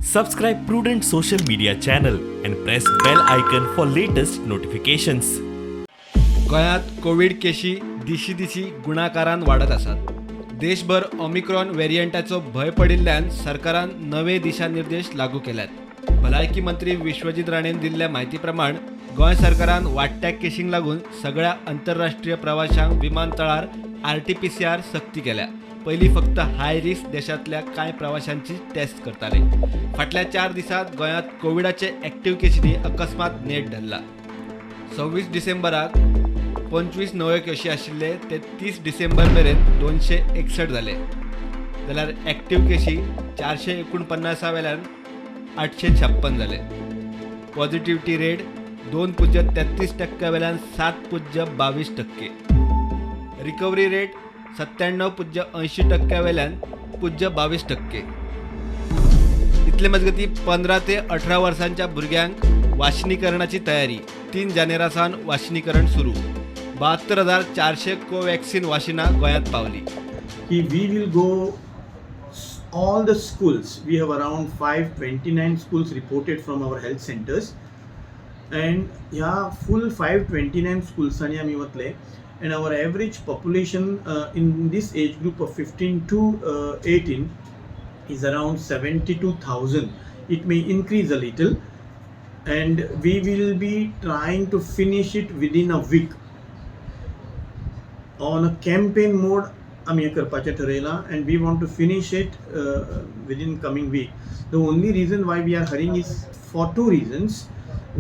Subscribe Prudent social media channel and press bell icon for latest notifications. गोंयांत Covid Keshi दिशी गुणाकारान वाडत आसात. देशभर ओमिक्रॉन व्हेरियंटाचो भय पडिल्ल्यान सरकारान नवे दिशानिर्देश लागू केल्यात. भलायकी मंत्री विश्वजीत राणेन दिल्ल्या म्हायती प्रमाण गोंय सरकारान वाडट्या केशींक लागून सगळ्या आंतरराष्ट्रीय प्रवाशांक विमानतळार RT-PCR सक्ती केल्या. पयलीं फक्त हाय रिस्क देशांतल्या कांय प्रवाशांची टेस्ट करताले. फाटल्या 4 दिसांत गोंयांत कोविडाचे एक्टिव्ह केशींनी अकस्मात नेट धरला. 26 डिसेंबराक 25 नवे केशी आशिल्ले ते 30 डिसेंबर मेरेन 261 जाले. जाल्यार एक्टिव्ह केशी 449 वेल्यान 856 जाले. पॉझिटिव्हिटी रेट 2.33% वेल्यान 7.22%. रिकवरी रेट 97.80% वेल्यान 0.22%. इतले मजगती 15 ते 18 वर्सांच्या भुरग्यांक वाशिनीकरणाची तयारी. 3 जानेरासान वाशिनीकरण सुरू. 72,400 कोवॅक्सिन वाशिनां गोंयांत पावली. We will go all the schools. We have around 529 schools reported from our health centers, and ह्या full 529 schools आणि आम्ही वतले. And our average population in this age group of 15 to 18 is around 72,000. It may increase a little, and we will be trying to finish it within a week. On a campaign mode, आम्ही करपाचे ठरयला, and we want to finish it within coming week. The only reason why we are hurrying is for 2 reasons.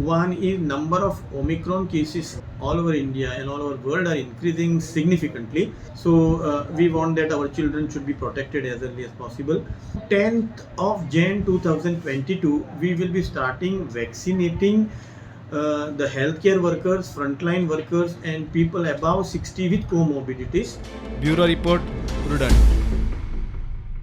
One is number of Omicron cases all over India and all over world are increasing significantly. So we want that our children should be protected as early as possible. 10th of Jan 2022, we will be starting vaccinating the healthcare workers, frontline workers and people above 60 with comorbidities. Bureau report, prudent.